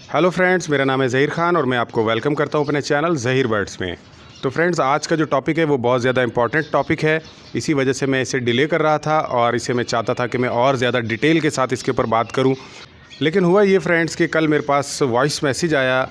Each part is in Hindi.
हेलो फ्रेंड्स, मेरा नाम है ज़हीर खान और मैं आपको वेलकम करता हूं अपने चैनल ज़हीर बर्ड्स में। तो फ्रेंड्स, आज का जो टॉपिक है वो बहुत ज़्यादा इंपॉर्टेंट टॉपिक है। इसी वजह से मैं इसे डिले कर रहा था और इसे मैं चाहता था कि मैं और ज़्यादा डिटेल के साथ इसके ऊपर बात करूं। लेकिन हुआ ये फ्रेंड्स कि कल मेरे पास वॉइस मैसेज आया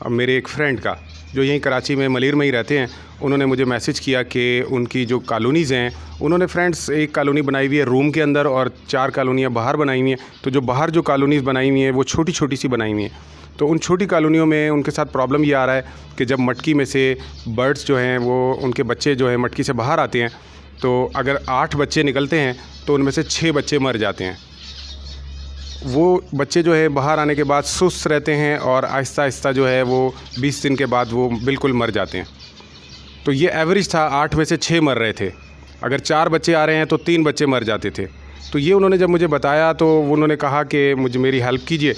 मेरे एक फ्रेंड का, जो यहीं कराची में मलीर में ही रहते हैं। उन्होंने मुझे मैसेज किया कि उनकी जो कॉलोनीज़ हैं, उन्होंने फ्रेंड्स एक कॉलोनी बनाई हुई है रूम के अंदर और 4 कॉलोनियाँ बाहर बनाई हुई हैं। तो जो बाहर जो कॉलोनीज़ बनाई हुई हैं वो छोटी छोटी सी बनाई हुई हैं। तो उन छोटी कॉलोनियों में उनके साथ प्रॉब्लम ये आ रहा है कि जब मटकी में से बर्ड्स जो हैं वो उनके बच्चे जो हैं मटकी से बाहर आते हैं, तो अगर 8 बच्चे निकलते हैं तो उनमें से 6 बच्चे मर जाते हैं। वो बच्चे जो है बाहर आने के बाद सुस्त रहते हैं और आहिस्ता आहिस्ता जो है वो 20 दिन के बाद वो बिल्कुल मर जाते हैं। तो ये एवरेज था, 8 में से 6 मर रहे थे। अगर 4 बच्चे आ रहे हैं तो 3 बच्चे मर जाते थे। तो ये उन्होंने जब मुझे बताया तो उन्होंने कहा कि मुझे मेरी हेल्प कीजिए।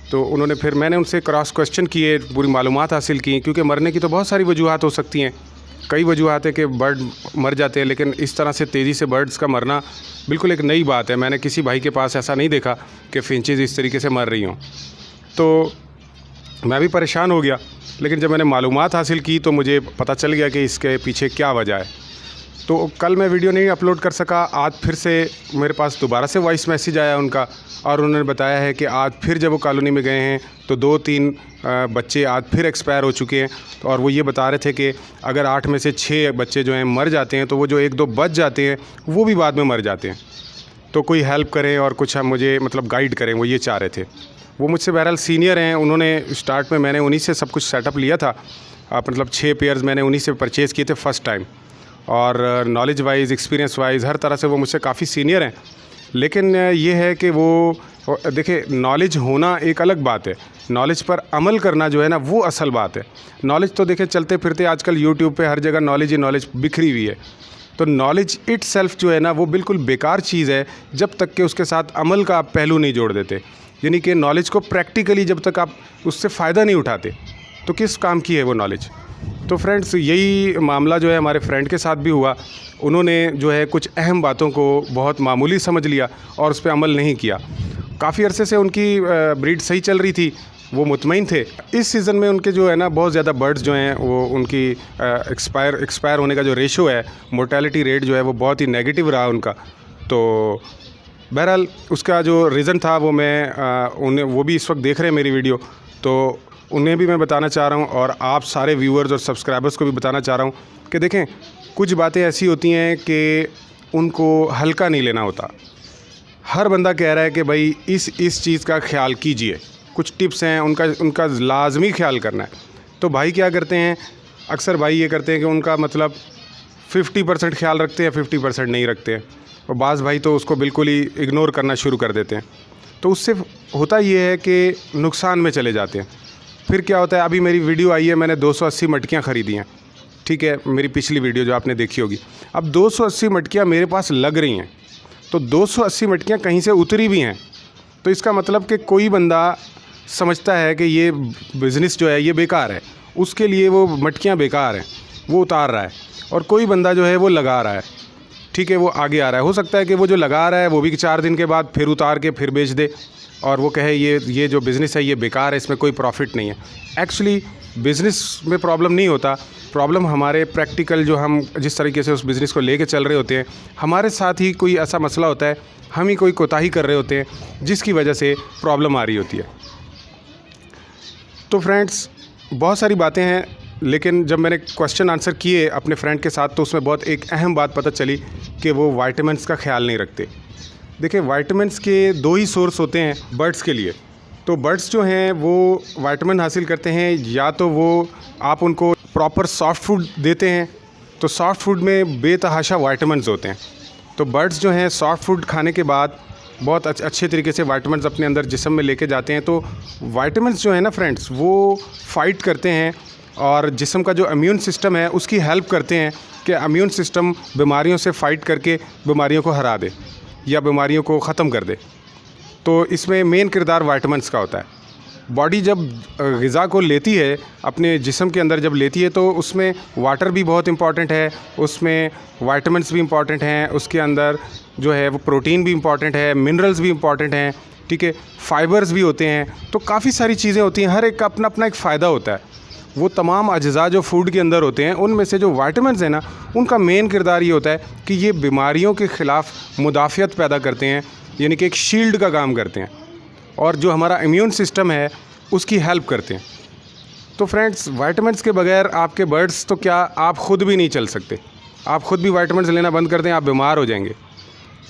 तो उन्होंने फिर मैंने उनसे क्रॉस क्वेश्चन किए, पूरी मालूमात हासिल की, क्योंकि मरने की तो बहुत सारी वजूहात हो सकती हैं। कई वजूहात है कि बर्ड मर जाते हैं, लेकिन इस तरह से तेज़ी से बर्ड्स का मरना बिल्कुल एक नई बात है। मैंने किसी भाई के पास ऐसा नहीं देखा कि फिंचेस इस तरीके से मर रही हों। तो मैं भी परेशान हो गया, लेकिन जब मैंने मालूमात हासिल की तो मुझे पता चल गया कि इसके पीछे क्या वजह है। तो कल मैं वीडियो नहीं अपलोड कर सका। आज फिर से मेरे पास दोबारा से वॉइस मैसेज आया उनका, और उन्होंने बताया है कि आज फिर जब वो कॉलोनी में गए हैं तो 2-3 बच्चे आज फिर एक्सपायर हो चुके हैं। और वो ये बता रहे थे कि अगर 8 में से 6 बच्चे जो हैं मर जाते हैं तो वो जो 1-2 बच जाते हैं वो भी बाद में मर जाते हैं। तो कोई हेल्प करें और कुछ हम मुझे मतलब गाइड करें, वो ये चाह रहे थे। वो मुझसे बहरहाल सीनियर हैं। उन्होंने स्टार्ट में मैंने उन्हीं से सब कुछ सेटअप लिया था। मतलब 6 पेयर्स मैंने उन्हीं से परचेज़ किए थे फ़र्स्ट टाइम, और नॉलेज वाइज, एक्सपीरियंस वाइज, हर तरह से वो मुझसे काफ़ी सीनियर हैं। लेकिन ये है कि वो देखिए, नॉलेज होना एक अलग बात है, नॉलेज पर अमल करना जो है ना वो असल बात है। नॉलेज तो देखिए चलते फिरते आजकल यूट्यूब पे हर जगह नॉलेज ही नॉलेज बिखरी हुई है। तो नॉलेज इटसेल्फ जो है ना वो बिल्कुल बेकार चीज़ है जब तक कि उसके साथ अमल का आप पहलू नहीं जोड़ देते। यानी कि नॉलेज को प्रैक्टिकली जब तक आप उससे फ़ायदा नहीं उठाते तो किस काम की है वो नॉलेज। तो फ्रेंड्स, यही मामला जो है हमारे फ्रेंड के साथ भी हुआ। उन्होंने जो है कुछ अहम बातों को बहुत मामूली समझ लिया और उस पर अमल नहीं किया। काफ़ी अरसे से उनकी ब्रीड सही चल रही थी, वो मुतमईन थे। इस सीज़न में उनके जो है ना बहुत ज़्यादा बर्ड्स जो हैं वो उनकी एक्सपायर होने का जो रेशो है, मोर्टेलिटी रेट जो है वो बहुत ही नेगेटिव रहा उनका। तो बहरहाल उसका जो रीज़न था वो मैं उन्हें, वो भी इस वक्त देख रहे हैं मेरी वीडियो, तो उन्हें भी मैं बताना चाह रहा हूँ और आप सारे व्यूअर्स और सब्सक्राइबर्स को भी बताना चाह रहा हूँ कि देखें, कुछ बातें ऐसी होती हैं कि उनको हल्का नहीं लेना होता। हर बंदा कह रहा है कि भाई इस चीज़ का ख्याल कीजिए, कुछ टिप्स हैं उनका लाजमी ख्याल करना है। तो भाई क्या करते हैं, अक्सर भाई ये करते हैं कि उनका मतलब 50% ख्याल रखते हैं, 50% नहीं रखते हैं, और बाज़ भाई तो उसको बिल्कुल ही इग्नोर करना शुरू कर देते हैं। तो उससे होता ये है कि नुकसान में चले जाते हैं। फिर क्या होता है, अभी मेरी वीडियो आई है, मैंने 280 मटकियाँ ख़रीदी हैं, ठीक है, मेरी पिछली वीडियो जो आपने देखी होगी। अब 280 मटकियाँ मेरे पास लग रही हैं, तो 280 मटकियाँ कहीं से उतरी भी हैं। तो इसका मतलब कि कोई बंदा समझता है कि ये बिज़नेस जो है ये बेकार है, उसके लिए वो मटकियाँ बेकार हैं, वो उतार रहा है। और कोई बंदा जो है वो लगा रहा है, ठीक है, वो आगे आ रहा है। हो सकता है कि वो जो लगा रहा है वो भी 4 दिन के बाद फिर उतार के फिर बेच दे और वो कहे ये जो बिज़नेस है ये बेकार है, इसमें कोई प्रॉफिट नहीं है। एक्चुअली बिज़नेस में प्रॉब्लम नहीं होता, प्रॉब्लम हमारे प्रैक्टिकल जो हम जिस तरीके से उस बिज़नेस को लेके चल रहे होते हैं, हमारे साथ ही कोई ऐसा मसला होता है, हम ही कोई कोताही कर रहे होते हैं जिसकी वजह से प्रॉब्लम आ रही होती है। तो फ्रेंड्स, बहुत सारी बातें हैं, लेकिन जब मैंने क्वेश्चन आंसर किए अपने फ्रेंड के साथ तो उसमें बहुत एक अहम बात पता चली कि वो विटामिन्स का ख्याल नहीं रखते। देखिए, विटामिन्स के 2 ही सोर्स होते हैं बर्ड्स के लिए। तो बर्ड्स जो हैं वो विटामिन हासिल करते हैं, या तो वो आप उनको प्रॉपर सॉफ्ट फूड देते हैं, तो सॉफ्ट फूड में बेतहाशा विटामिन्स होते हैं। तो बर्ड्स जो हैं सॉफ्ट फूड खाने के बाद बहुत अच्छे तरीके से विटामिन्स अपने अंदर जिस्म में लेके जाते हैं। तो विटामिन्स जो है ना फ्रेंड्स, वो फ़ाइट करते हैं और जिस्म का जो इम्यून सिस्टम है उसकी हेल्प करते हैं कि इम्यून सिस्टम बीमारियों से फ़ाइट करके बीमारियों को हरा दे या बीमारियों को ख़त्म कर दे। तो इसमें मेन किरदार विटामिन्स का होता है। बॉडी जब ग़िज़ा को लेती है अपने जिस्म के अंदर जब लेती है तो उसमें वाटर भी बहुत इम्पॉर्टेंट है, उसमें विटामिन्स भी इम्पॉर्टेंट हैं, उसके अंदर जो है वो प्रोटीन भी इम्पॉर्टेंट है, मिनरल्स भी इम्पॉर्टेंट हैं, ठीक है, फाइबर्स भी होते हैं, तो काफ़ी सारी चीज़ें होती हैं, हर एक का अपना अपना एक फ़ायदा होता है। वो तमाम अज्जा जो फूड के अंदर होते हैं, उनमें से जो विटामिन्स हैं ना, उनका मेन किरदार ये होता है कि ये बीमारियों के ख़िलाफ़ मुदाफ़ियत पैदा करते हैं, यानी कि एक शील्ड का काम करते हैं, और जो हमारा इम्यून सिस्टम है उसकी हेल्प करते हैं। तो फ्रेंड्स, विटामिन्स के बगैर आपके बर्ड्स तो क्या, आप ख़ुद भी नहीं चल सकते। आप ख़ुद भी विटामिन्स लेना बंद कर दें, आप बीमार हो जाएंगे।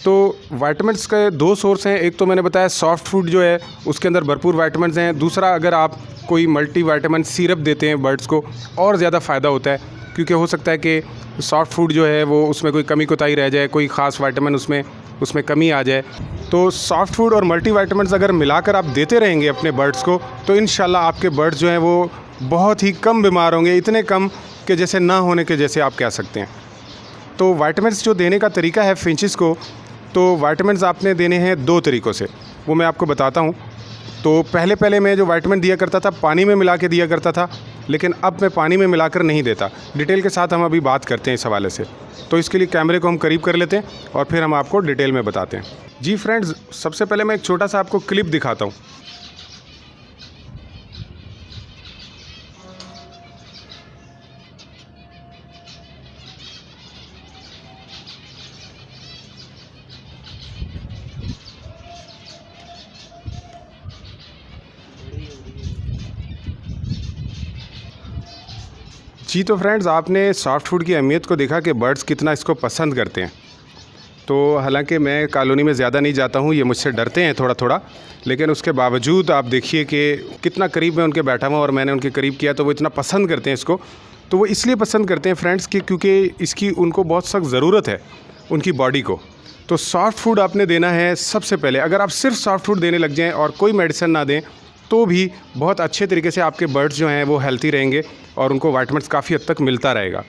तो विटामिन्स के दो सोर्स हैं, एक तो मैंने बताया सॉफ्ट फूड जो है उसके अंदर भरपूर विटामिन्स हैं, दूसरा अगर आप कोई मल्टी विटामिन सिरप देते हैं बर्ड्स को और ज़्यादा फ़ायदा होता है, क्योंकि हो सकता है कि सॉफ्ट फूड जो है वो उसमें कोई कमी कोताही रह जाए, कोई ख़ास विटामिन उसमें कमी आ जाए। तो सॉफ्ट फूड और मल्टी विटामिन्स अगर मिलाकर आप देते रहेंगे अपने बर्ड्स को, तो इंशाल्लाह आपके बर्ड्स जो हैं वो बहुत ही कम बीमार होंगे, इतने कम कि जैसे ना होने के जैसे आप कह सकते हैं। तो विटामिन्स जो देने का तरीका है फिंचेस को, तो विटामिन्स आपने देने हैं 2 तरीक़ों से, वो मैं आपको बताता हूँ। तो पहले मैं जो विटामिन दिया करता था पानी में मिला के दिया करता था, लेकिन अब मैं पानी में मिलाकर नहीं देता। डिटेल के साथ हम अभी बात करते हैं इस हवाले से। तो इसके लिए कैमरे को हम करीब कर लेते हैं और फिर हम आपको डिटेल में बताते हैं। जी फ्रेंड्स, सबसे पहले मैं एक छोटा सा आपको क्लिप दिखाता हूँ। जी तो फ्रेंड्स, आपने सॉफ्ट फूड की अहमियत को देखा कि बर्ड्स कितना इसको पसंद करते हैं। तो हालांकि मैं कॉलोनी में ज़्यादा नहीं जाता हूँ, ये मुझसे डरते हैं थोड़ा थोड़ा, लेकिन उसके बावजूद आप देखिए कि कितना करीब मैं उनके बैठा हुआ और मैंने उनके करीब किया, तो वो इतना पसंद करते हैं इसको। तो वो इसलिए पसंद करते हैं फ्रेंड्स कि क्योंकि इसकी उनको बहुत सख्त ज़रूरत है उनकी बॉडी को। तो सॉफ्ट फूड आपने देना है सबसे पहले। अगर आप सिर्फ सॉफ्ट फूड देने लग जाएँ और कोई मेडिसिन ना दें, तो भी बहुत अच्छे तरीके से आपके बर्ड्स जो हैं वो हेल्थी रहेंगे और उनको विटामिन्स काफ़ी हद तक मिलता रहेगा।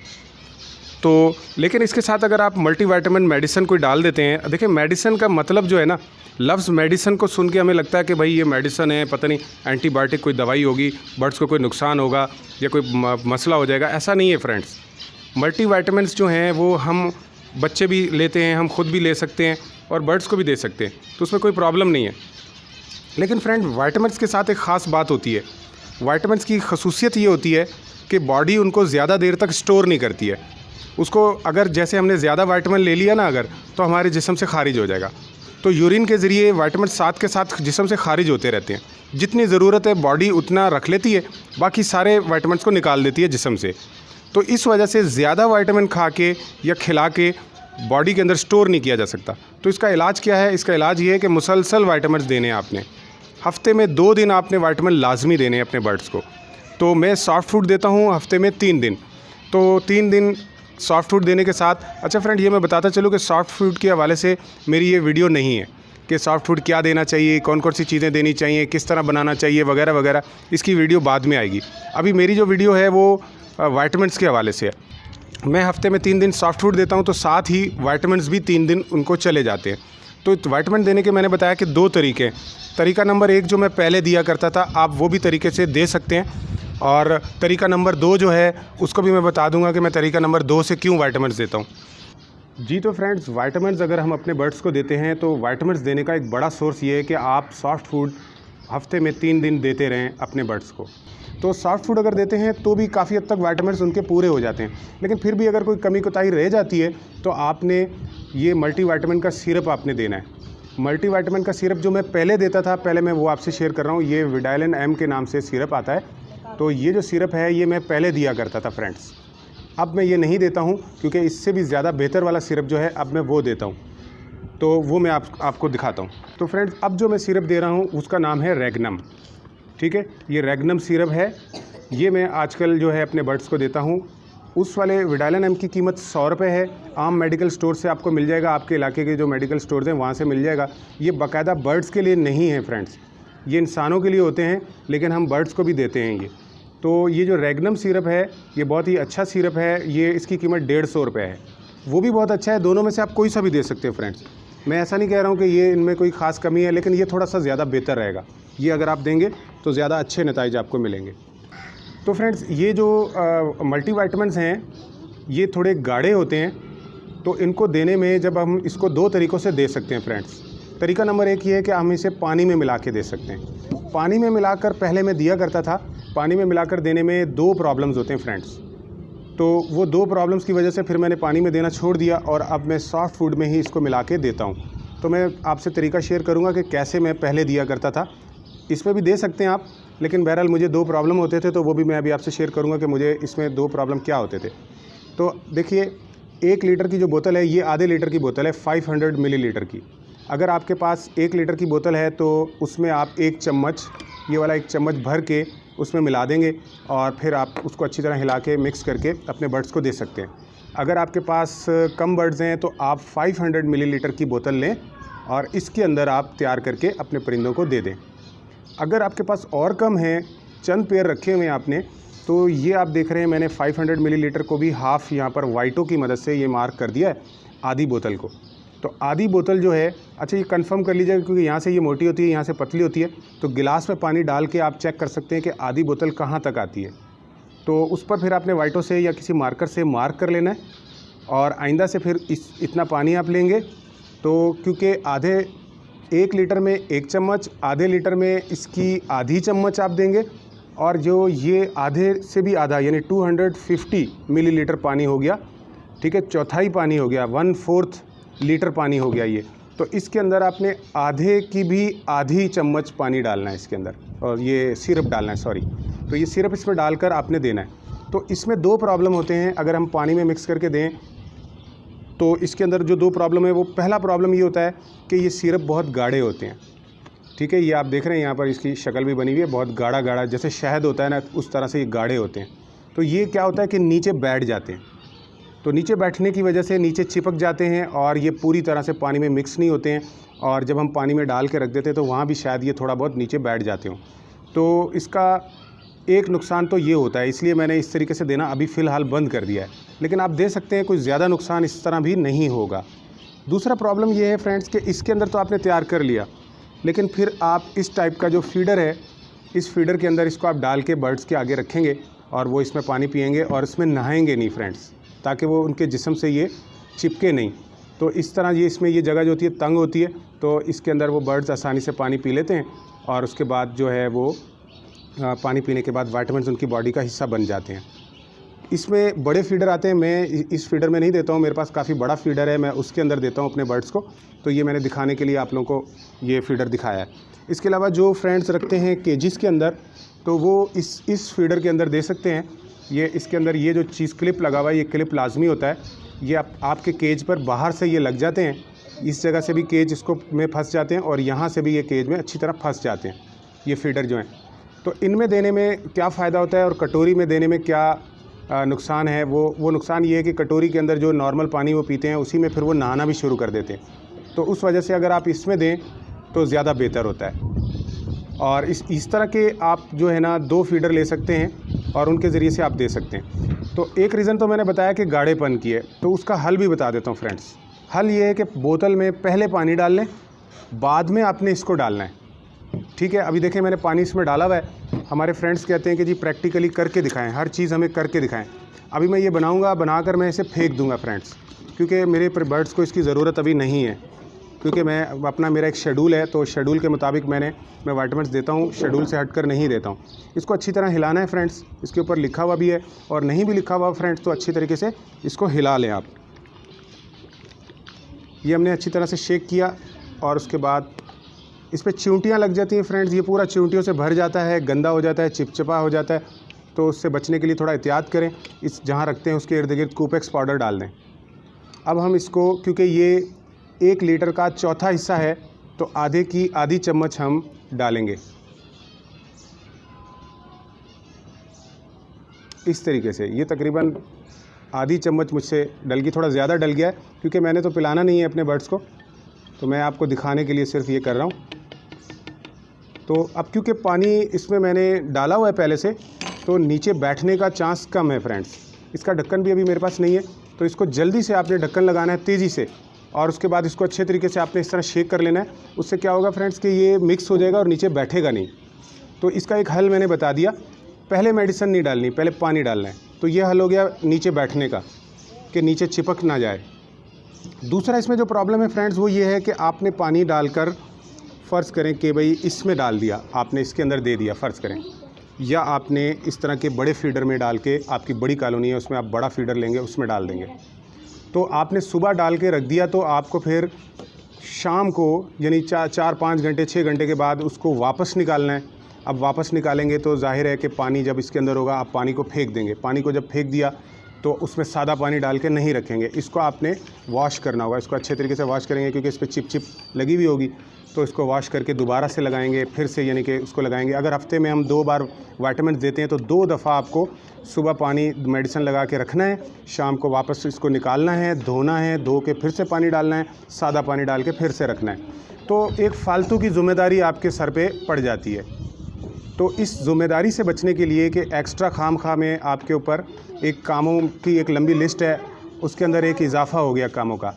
तो लेकिन इसके साथ अगर आप मल्टी विटामिन मेडिसिन कोई डाल देते हैं, देखिए मेडिसिन का मतलब जो है ना, लफ्ज़ मेडिसिन को सुन के हमें लगता है कि भाई ये मेडिसिन है, पता नहीं एंटीबायोटिक कोई दवाई होगी, बर्ड्स को कोई नुकसान होगा या कोई मसला हो जाएगा। ऐसा नहीं है फ्रेंड्स। मल्टी विटामिन्स जो हैं वो हम बच्चे भी लेते हैं, हम खुद भी ले सकते हैं और बर्ड्स को भी दे सकते हैं, तो उसमें कोई प्रॉब्लम नहीं है। लेकिन फ्रेंड, विटामिन्स के साथ एक ख़ास बात होती है। विटामिन्स की खसूसियत ये होती है कि बॉडी उनको ज़्यादा देर तक स्टोर नहीं करती है। उसको अगर जैसे हमने ज़्यादा विटामिन ले लिया ना अगर, तो हमारे जिस्म से खारिज हो जाएगा। तो यूरिन के ज़रिए विटामिन साथ के साथ जिस्म से खारिज होते रहते हैं। जितनी ज़रूरत है बॉडी उतना रख लेती है, बाकी सारे विटामिन्स को निकाल देती है जिस्म से। तो इस वजह से ज़्यादा विटामिन खा के या खिला के बॉडी के अंदर स्टोर नहीं किया जा सकता। तो इसका इलाज क्या है? इसका इलाज ये है कि मुसलसल विटामिन्स देने हैं आपने। हफ्ते में 2 दिन आपने विटामिन लाजमी देने हैं अपने बर्ड्स को। तो मैं सॉफ्ट फूड देता हूँ हफ्ते में 3 दिन। तो 3 दिन सॉफ्ट फूड देने के साथ, अच्छा फ्रेंड, ये मैं बताता चलूँ कि सॉफ्ट फूड के हवाले से मेरी ये वीडियो नहीं है कि सॉफ्ट फूड क्या देना चाहिए, कौन कौन सी चीज़ें देनी चाहिए, किस तरह बनाना चाहिए वगैरह वगैरह। इसकी वीडियो बाद में आएगी। अभी मेरी जो वीडियो है वो विटामिन्स के हवाले से है। मैं हफ्ते में 3 दिन सॉफ्ट फूड देता हूँ, तो साथ ही विटामिन्स भी 3 दिन उनको चले जाते हैं। तो विटामिन देने के मैंने बताया कि 2 तरीके। तरीका नंबर 1 जो मैं पहले दिया करता था, आप वो भी तरीके से दे सकते हैं, और तरीका नंबर 2 जो है उसको भी मैं बता दूंगा कि मैं तरीका नंबर 2 से क्यों विटामिन्स देता हूँ। जी तो फ्रेंड्स, विटामिन्स अगर हम अपने बर्ड्स को देते हैं, तो विटामिन्स देने का एक बड़ा सोर्स ये है कि आप सॉफ्ट फूड हफ्ते में 3 दिन देते रहें अपने बर्ड्स को। तो सॉफ्ट फूड अगर देते हैं तो भी काफ़ी हद तक विटामिन्स उनके पूरे हो जाते हैं। लेकिन फिर भी अगर कोई कमी कोताही रह जाती है, तो आपने ये मल्टी विटामिन का सिरप आपने देना है। मल्टी विटामिन का सिरप जो मैं पहले देता था, पहले मैं वो आपसे शेयर कर रहा हूँ। ये विडाइलन एम के नाम से सिरप आता है। तो ये जो सिरप है ये मैं पहले दिया करता था फ्रेंड्स। अब मैं ये नहीं देता हूँ, क्योंकि इससे भी ज़्यादा बेहतर वाला सिरप जो है अब मैं वो देता हूँ। तो वो मैं आपको दिखाता हूँ। तो फ्रेंड्स, अब जो मैं सिरप दे रहा हूँ उसका नाम है रेगनम। ठीक है, ये रेगनम सिरप है। ये मैं आजकल जो है अपने बर्ड्स को देता हूँ। उस वाले विडाइलन एम की कीमत 100 रुपये है। आम मेडिकल स्टोर से आपको मिल जाएगा, आपके इलाके के जो मेडिकल स्टोर्स हैं वहाँ से मिल जाएगा। ये बाकायदा बर्ड्स के लिए नहीं है फ्रेंड्स, ये इंसानों के लिए होते हैं, लेकिन हम बर्ड्स को भी देते हैं ये। तो ये जो रेगनम सिरप है ये बहुत ही अच्छा सिरप है। ये इसकी कीमत 150 रुपये है। वो भी बहुत अच्छा है। दोनों में से आप कोई सा भी दे सकते हैं फ्रेंड्स। मैं ऐसा नहीं कह रहा हूँ कि ये इनमें कोई ख़ास कमी है, लेकिन ये थोड़ा सा ज़्यादा बेहतर रहेगा। ये अगर आप देंगे तो ज़्यादा अच्छे नतीजे आपको मिलेंगे। तो फ्रेंड्स, ये जो मल्टी विटामिन्स हैं ये थोड़े गाढ़े होते हैं, तो इनको देने में जब हम इसको 2 तरीक़ों से दे सकते हैं फ्रेंड्स। तरीका नंबर 1 ये है कि हम इसे पानी में मिला के दे सकते हैं। पानी में मिलाकर पहले मैं दिया करता था, पानी में मिलाकर देने में 2 प्रॉब्लम्स होते हैं फ्रेंड्स। तो वो 2 प्रॉब्लम्स की वजह से फिर मैंने पानी में देना छोड़ दिया और अब मैं सॉफ्ट फूड में ही इसको मिला के देता हूँ। तो मैं आपसे तरीका शेयर करूँगा कि कैसे मैं पहले दिया करता था। इसमें भी दे सकते हैं आप, लेकिन बहरहाल मुझे 2 प्रॉब्लम होते थे, तो वो भी मैं अभी आपसे शेयर करूँगा कि मुझे इसमें 2 प्रॉब्लम क्या होते थे। तो देखिए, 1 लीटर की जो बोतल है, ये आधे लीटर की बोतल है, 500 मिलीलीटर की। अगर आपके पास 1 लीटर की बोतल है तो उसमें आप 1 चम्मच, ये वाला 1 चम्मच भर के उसमें मिला देंगे और फिर आप उसको अच्छी तरह हिला के मिक्स करके अपने बर्ड्स को दे सकते हैं। अगर आपके पास कम बर्ड्स हैं तो आप 500 मिलीलीटर की बोतल लें और इसके अंदर आप तैयार करके अपने परिंदों को दे दें। अगर आपके पास और कम है, चंद पेयर रखे हुए हैं आपने, तो ये आप देख रहे हैं मैंने 500 मिलीलीटर को भी हाफ़ यहाँ पर वाइटों की मदद से ये मार्क कर दिया है आधी बोतल को। तो आधी बोतल जो है, अच्छा ये कंफर्म कर लीजिएगा क्योंकि यहाँ से ये मोटी होती है, यहाँ से पतली होती है। तो गिलास में पानी डाल के आप चेक कर सकते हैं कि आधी बोतल कहाँ तक आती है। तो उस पर फिर आपने वाइटों से या किसी मार्कर से मार्क कर लेना है और आइंदा से फिर इतना पानी आप लेंगे तो, क्योंकि 1 लीटर में 1 चम्मच, आधे लीटर में इसकी आधी चम्मच आप देंगे और जो ये आधे से भी आधा यानी 250 मिलीलीटर पानी हो गया, ठीक है, चौथाई पानी हो गया, 1/4 लीटर पानी हो गया ये। तो इसके अंदर आपने आधे की भी आधी चम्मच पानी डालना है इसके अंदर, और ये सिरप डालना है, सॉरी। तो ये सिरप इसमें डालकर आपने देना है। तो इसमें 2 प्रॉब्लम होते हैं अगर हम पानी में मिक्स करके दें तो। इसके अंदर जो 2 प्रॉब्लम है, वो पहला प्रॉब्लम ये होता है कि ये सिरप बहुत गाढ़े होते हैं, ठीक है। ये आप देख रहे हैं यहाँ पर इसकी शक्ल भी बनी हुई है, बहुत गाढ़ा गाढ़ा, जैसे शहद होता है ना, उस तरह से ये गाढ़े होते हैं। तो ये क्या होता है कि नीचे बैठ जाते हैं। तो नीचे बैठने की वजह से नीचे चिपक जाते हैं और ये पूरी तरह से पानी में मिक्स नहीं होते हैं, और जब हम पानी में डाल के रख देते हैं तो वहाँ भी शायद ये थोड़ा बहुत नीचे बैठ जाते हों। तो इसका एक नुकसान तो ये होता है, इसलिए मैंने इस तरीके से देना अभी फ़िलहाल बंद कर दिया है। लेकिन आप दे सकते हैं, कोई ज़्यादा नुकसान इस तरह भी नहीं होगा। दूसरा प्रॉब्लम ये है फ्रेंड्स कि इसके अंदर तो आपने तैयार कर लिया, लेकिन फिर आप इस टाइप का जो फीडर है, इस फीडर के अंदर इसको आप डाल के बर्ड्स के आगे रखेंगे और वो इसमें पानी पिएंगे और इसमें नहाएंगे नहीं फ्रेंड्स, ताकि वो उनके जिस्म से ये चिपके नहीं। तो इस तरह ये इसमें ये जगह जो होती है तंग होती है, तो इसके अंदर वो बर्ड्स आसानी से पानी पी लेते हैं और उसके बाद जो है वो पानी पीने के बाद विटामिन्स उनकी बॉडी का हिस्सा बन जाते हैं। इसमें बड़े फीडर आते हैं, मैं इस फीडर में नहीं देता हूँ, मेरे पास काफ़ी बड़ा फीडर है, मैं उसके अंदर देता हूँ अपने बर्ड्स को। तो ये मैंने दिखाने के लिए आप लोगों को ये फीडर दिखाया है। इसके अलावा जो फ्रेंड्स रखते हैं केजिस के अंदर, तो वो इस फीडर के अंदर दे सकते हैं। ये इसके अंदर ये जो चीज़ क्लिप लगा हुआ है, ये क्लिप लाजमी होता है। ये आपके केज पर बाहर से ये लग जाते हैं, इस जगह से भी केज इसको में फंस जाते हैं और यहाँ से भी ये केज में अच्छी तरह फंस जाते हैं ये फीडर जो हैं। तो इनमें देने में क्या फ़ायदा होता है और कटोरी में देने में क्या नुकसान है, वो नुकसान ये है कि कटोरी के अंदर जो नॉर्मल पानी वो पीते हैं, उसी में फिर वो नहाना भी शुरू कर देते हैं। तो उस वजह से अगर आप इसमें दें तो ज़्यादा बेहतर होता है। और इस तरह के आप जो है ना 2 फीडर ले सकते हैं और उनके ज़रिए से आप दे सकते हैं। तो एक रीज़न तो मैंने बताया कि गाढ़ेपन की है, तो उसका हल भी बता देता हूँ फ्रेंड्स। हल ये है कि बोतल में पहले पानी डाल लें, बाद में आपने इसको डालना है, ठीक है। अभी देखें मैंने पानी इसमें डाला हुआ है। हमारे फ्रेंड्स कहते हैं कि जी प्रैक्टिकली करके दिखाएं, हर चीज़ हमें करके दिखाएं। अभी मैं ये बनाऊंगा, बनाकर मैं इसे फेंक दूंगा फ्रेंड्स, क्योंकि मेरे बर्ड्स को इसकी ज़रूरत अभी नहीं है, क्योंकि मैं मेरा एक शेड्यूल है, तो शेड्यूल के मुताबिक मैं विटामिन्स देता हूँ, शेड्यूल से हटकर नहीं देता हूँ। इसको अच्छी तरह हिलाना है फ्रेंड्स, इसके ऊपर लिखा हुआ भी है और नहीं भी लिखा हुआ फ्रेंड्स तो अच्छी तरीके से इसको हिला लें आप। ये हमने अच्छी तरह से शेक किया और उसके बाद इस पर चिमटियाँ लग जाती हैं फ्रेंड्स, ये पूरा चिमटियों से भर जाता है, गंदा हो जाता है, चिपचिपा हो जाता है। तो उससे बचने के लिए थोड़ा एहतियात करें। इस जहाँ रखते हैं उसके इर्द गिर्द कूपेक्स पाउडर डाल दें। अब हम इसको, क्योंकि ये 1 लीटर का चौथा हिस्सा है, तो आधे की आधी चम्मच हम डालेंगे इस तरीके से। ये तकरीबन आधी चम्मच मुझसे डल गई, थोड़ा ज़्यादा डल गया है क्योंकि मैंने तो पिलाना नहीं है अपने बर्ड्स को, तो मैं आपको दिखाने के लिए सिर्फ ये कर रहा हूँ। तो अब क्योंकि पानी इसमें मैंने डाला हुआ है पहले से, तो नीचे बैठने का चांस कम है फ्रेंड्स। इसका ढक्कन भी अभी मेरे पास नहीं है, तो इसको जल्दी से आपने ढक्कन लगाना है तेज़ी से, और उसके बाद इसको अच्छे तरीके से आपने इस तरह शेक कर लेना है। उससे क्या होगा फ्रेंड्स कि ये मिक्स हो जाएगा और नीचे बैठेगा नहीं। तो इसका एक हल मैंने बता दिया, पहले मेडिसिन नहीं डालनी, पहले पानी डालना है। तो ये हल हो गया नीचे बैठने का, कि नीचे चिपक ना जाए। दूसरा इसमें जो प्रॉब्लम है फ्रेंड्स वो ये है कि आपने पानी डालकर फ़र्ज़ करें कि भाई इसमें डाल दिया, आपने इसके अंदर दे दिया फ़र्ज़ करें, या आपने इस तरह के बड़े फीडर में डाल के, आपकी बड़ी कॉलोनी है उसमें आप बड़ा फीडर लेंगे उसमें डाल देंगे, तो आपने सुबह डाल के रख दिया तो आपको फिर शाम को यानी 4-5 घंटे 6 घंटे के बाद उसको वापस निकालना है। अब वापस निकालेंगे तो जाहिर है कि पानी जब इसके अंदर होगा आप पानी को फेंक देंगे। पानी को जब फेंक दिया तो उसमें सादा पानी डाल के नहीं रखेंगे, इसको आपने वॉश करना होगा। इसको अच्छे तरीके से वॉश करेंगे क्योंकि इस पर चिप लगी हुई होगी, तो इसको वॉश करके दोबारा से लगाएंगे, फिर से यानी कि उसको लगाएंगे। अगर हफ्ते में हम 2 बार विटामिन देते हैं तो 2 दफ़ा आपको सुबह पानी मेडिसिन लगा के रखना है, शाम को वापस इसको निकालना है, धोना है, धो के फिर से पानी डालना है, सादा पानी डाल के फिर से रखना है। तो एक फ़ालतू की ज़िम्मेदारी आपके सर पे पड़ जाती है। तो इस ज़िम्मेदारी से बचने के लिए कि एक्स्ट्रा खामखा में आपके ऊपर एक कामों की एक लंबी लिस्ट है, उसके अंदर एक इजाफ़ा हो गया कामों का।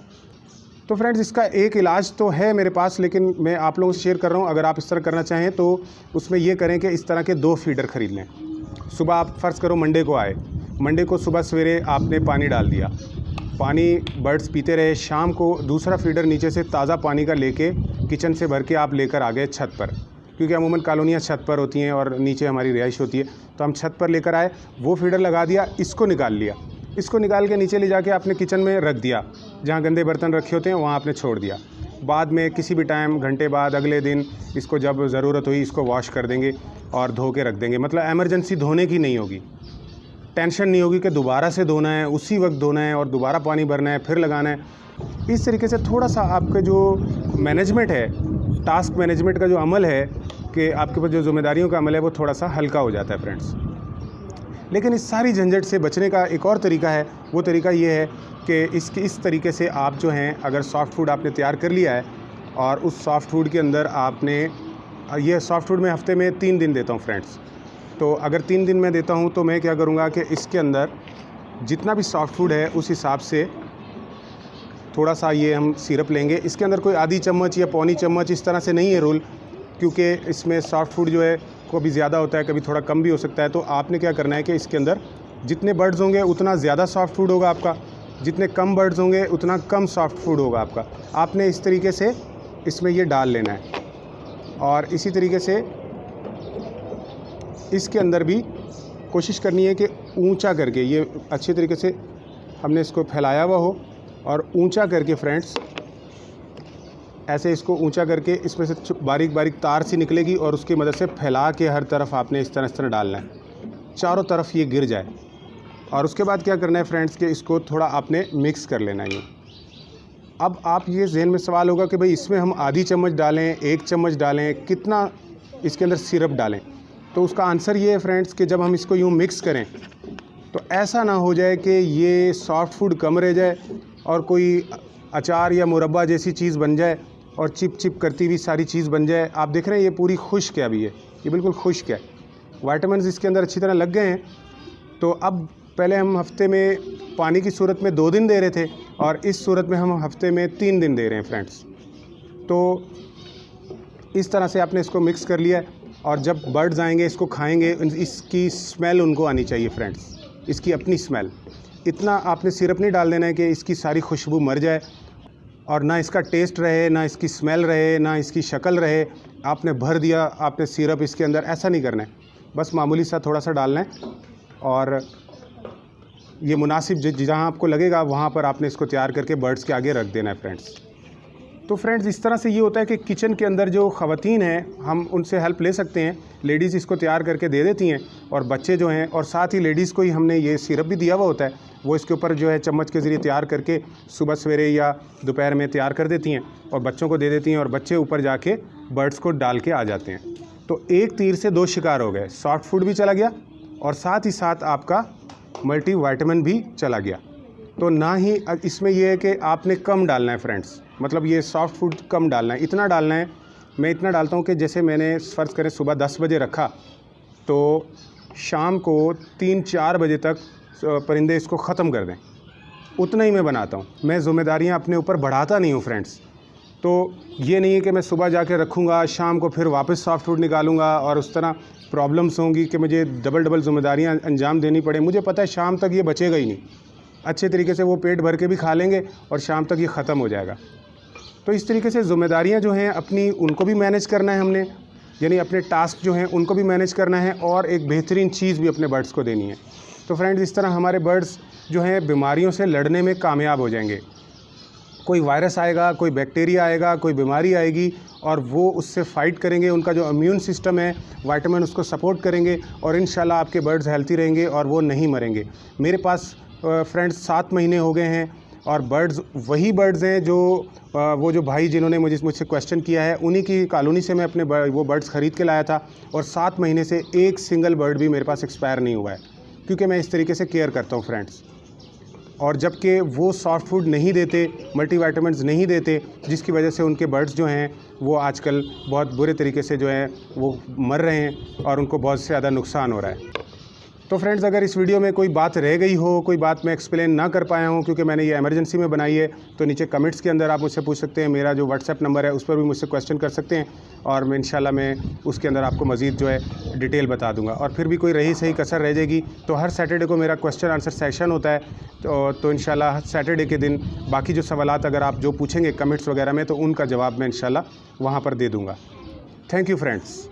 तो फ्रेंड्स इसका एक इलाज तो है मेरे पास, लेकिन मैं आप लोगों से शेयर कर रहा हूँ। अगर आप इस तरह करना चाहें तो उसमें ये करें कि इस तरह के 2 फीडर ख़रीद लें। सुबह आप फ़र्ज़ करो मंडे को आए, मंडे को सुबह सवेरे आपने पानी डाल दिया, पानी बर्ड्स पीते रहे, शाम को दूसरा फीडर नीचे से ताज़ा पानी का लेके किचन से भर के आप लेकर आ गए छत पर, क्योंकि अमूमन कॉलोनियाँ छत पर होती हैं और नीचे हमारी रिहाइश होती है, तो हम छत पर लेकर आए, वो फीडर लगा दिया, इसको निकाल लिया, इसको निकाल के नीचे ले जाके आपने किचन में रख दिया, जहाँ गंदे बर्तन रखे होते हैं वहाँ आपने छोड़ दिया। बाद में किसी भी टाइम घंटे बाद अगले दिन इसको जब ज़रूरत हुई इसको वॉश कर देंगे और धो के रख देंगे। मतलब एमरजेंसी धोने की नहीं होगी, टेंशन नहीं होगी कि दोबारा से धोना है, उसी वक्त धोना है और दोबारा पानी भरना है, फिर लगाना है। इस तरीके से थोड़ा सा आपका जो मैनेजमेंट है, टास्क मैनेजमेंट का जो अमल है कि आपके पास जो ज़िम्मेदारियों का अमल है वो थोड़ा सा हल्का हो जाता है फ्रेंड्स। लेकिन इस सारी झंझट से बचने का एक और तरीका है, वो तरीका ये है कि इस तरीके से आप जो हैं, अगर सॉफ़्ट फूड आपने तैयार कर लिया है और उस सॉफ़्ट फूड के अंदर आपने ये सॉफ़्ट फूड मैं हफ़्ते में 3 दिन देता हूँ फ्रेंड्स। तो अगर 3 दिन मैं देता हूँ तो मैं क्या करूँगा कि इसके अंदर जितना भी सॉफ़्ट फूड है उस हिसाब से थोड़ा सा ये हम सिरप लेंगे। इसके अंदर कोई आधी चम्मच या पौनी चम्मच इस तरह से नहीं है रूल, क्योंकि इसमें सॉफ़्ट फूड जो है कभी ज़्यादा होता है, कभी थोड़ा कम भी हो सकता है। तो आपने क्या करना है कि इसके अंदर जितने बर्ड्स होंगे उतना ज़्यादा सॉफ़्ट फूड होगा आपका, जितने कम बर्ड्स होंगे उतना कम सॉफ़्ट फूड होगा आपका। आपने इस तरीके से इसमें ये डाल लेना है और इसी तरीके से इसके अंदर भी कोशिश करनी है कि ऊंचा करके ये अच्छे तरीके से हमने इसको फैलाया हुआ हो और ऊंचा करके फ्रेंड्स ऐसे इसको ऊंचा करके इसमें से बारीक बारीक तार सी निकलेगी और उसकी मदद से फैला के हर तरफ आपने इस तरह डालना है, चारों तरफ ये गिर जाए। और उसके बाद क्या करना है फ्रेंड्स कि इसको थोड़ा आपने मिक्स कर लेना है। अब आप ये जहन में सवाल होगा कि भाई इसमें हम आधी चम्मच डालें, 1 चम्मच डालें, कितना इसके अंदर सिरप डालें? तो उसका आंसर ये है फ्रेंड्स कि जब हम इसको यूँ मिक्स करें तो ऐसा ना हो जाए कि ये सॉफ़्ट फूड कम रह जाए और कोई अचार या मुरब्बा जैसी चीज़ बन जाए और चिप करती हुई सारी चीज़ बन जाए। आप देख रहे हैं ये पूरी खुश्क है, अभी ये बिल्कुल खुश्क है, विटामिन्स इसके अंदर अच्छी तरह लग गए हैं। तो अब पहले हम हफ्ते में पानी की सूरत में 2 दिन दे रहे थे और इस सूरत में हम हफ्ते में 3 दिन दे रहे हैं फ्रेंड्स। तो इस तरह से आपने इसको मिक्स कर लिया है और जब बर्ड्स आएंगे इसको खाएंगे, इसकी स्मेल उनको आनी चाहिए फ्रेंड्स, इसकी अपनी स्मेल। इतना आपने सिरप नहीं डाल देना है कि इसकी सारी खुशबू मर जाए और ना इसका टेस्ट रहे, ना इसकी स्मेल रहे, ना इसकी शक्ल रहे। आपने भर दिया आपने सिरप इसके अंदर, ऐसा नहीं करना है। बस मामूली सा थोड़ा सा डालना है और ये मुनासिब जहाँ आपको लगेगा वहाँ पर आपने इसको तैयार करके बर्ड्स के आगे रख देना है फ्रेंड्स। तो फ्रेंड्स इस तरह से ये होता है कि किचन के अंदर जो ख़वातीन हैं हम उनसे हेल्प ले सकते हैं। लेडीज़ इसको तैयार करके दे देती हैं और बच्चे जो हैं, और साथ ही लेडीज़ को ही हमने ये सिरप भी दिया हुआ होता है, वो इसके ऊपर जो है चम्मच के ज़रिए तैयार करके सुबह सवेरे या दोपहर में तैयार कर देती हैं और बच्चों को दे देती हैं और बच्चे ऊपर जाके बर्ड्स को डाल के आ जाते हैं। तो एक तीर से 2 शिकार हो गए, सॉफ्ट फूड भी चला गया और साथ ही साथ आपका मल्टी विटामिन भी चला गया। तो ना ही इसमें यह है कि आपने कम डालना है फ्रेंड्स, मतलब ये सॉफ्ट फूड कम डालना है, इतना डालना है। मैं इतना डालता हूँ कि जैसे मैंने फ़र्ज़ करें सुबह 10 बजे रखा तो शाम को 3-4 बजे तक परिंदे इसको ख़त्म कर दें, उतना ही मैं बनाता हूँ। मैं ज़िम्मेदारियाँ अपने ऊपर बढ़ाता नहीं हूँ फ्रेंड्स। तो ये नहीं है कि मैं सुबह जाके रखूँगा, शाम को फिर वापस सॉफ्ट फूड निकालूँगा और उस तरह प्रॉब्लम्स होंगी कि मुझे डबल ज़िम्मेदारियाँ अंजाम देनी पड़े। मुझे पता है शाम तक ये बचेगा ही नहीं, अच्छे तरीके से वो पेट भर के भी खा लेंगे और शाम तक ये ख़त्म हो जाएगा। तो इस तरीके से ज़िम्मेदारियाँ जो हैं अपनी, उनको भी मैनेज करना है हमने, यानी अपने टास्क जो हैं उनको भी मैनेज करना है और एक बेहतरीन चीज़ भी अपने बर्ड्स को देनी है। तो फ्रेंड्स, इस तरह हमारे बर्ड्स जो हैं बीमारियों से लड़ने में कामयाब हो जाएंगे। कोई वायरस आएगा, कोई बैक्टीरिया आएगा, कोई बीमारी आएगी और वो उससे फ़ाइट करेंगे। उनका जो इम्यून सिस्टम है, विटामिन उसको सपोर्ट करेंगे और इंशाल्लाह आपके बर्ड्स हेल्थी रहेंगे और वो नहीं मरेंगे। मेरे पास फ्रेंड्स 7 महीने हो गए हैं और बर्ड्स वही बर्ड्स हैं जो वो जो भाई जिन्होंने मुझसे क्वेश्चन किया है, उन्हीं की कॉलोनी से मैं अपने वो बर्ड्स ख़रीद के लाया था और 7 महीने से एक सिंगल बर्ड भी मेरे पास एक्सपायर नहीं हुआ है, क्योंकि मैं इस तरीके से केयर करता हूँ फ्रेंड्स। और जबकि वो सॉफ्ट फूड नहीं देते, मल्टीविटामिन्स नहीं देते, जिसकी वजह से उनके बर्ड्स जो हैं वो आजकल बहुत बुरे तरीके से जो है वो मर रहे हैं और उनको बहुत से ज़्यादा नुकसान हो रहा है। तो फ्रेंड्स, अगर इस वीडियो में कोई बात रह गई हो, कोई बात मैं एक्सप्लेन ना कर पाया हूँ क्योंकि मैंने ये इमरजेंसी में बनाई है, तो नीचे कमेंट्स के अंदर आप मुझसे पूछ सकते हैं। मेरा जो व्हाट्सएप नंबर है उस पर भी मुझसे क्वेश्चन कर सकते हैं और मैं इंशाल्लाह मैं उसके अंदर आपको मज़ीद जो है डिटेल बता दूंगा। और फिर भी कोई रही सही कसर रह जाएगी तो हर सैटरडे को मेरा क्वेश्चन आंसर सेशन होता है, तो इंशाल्लाह सैटरडे के दिन बाकी जो सवालात अगर आप जो पूछेंगे कमेंट्स वगैरह में, तो उनका जवाब मैं इंशाल्लाह वहाँ पर दे दूँगा। Thank you friends.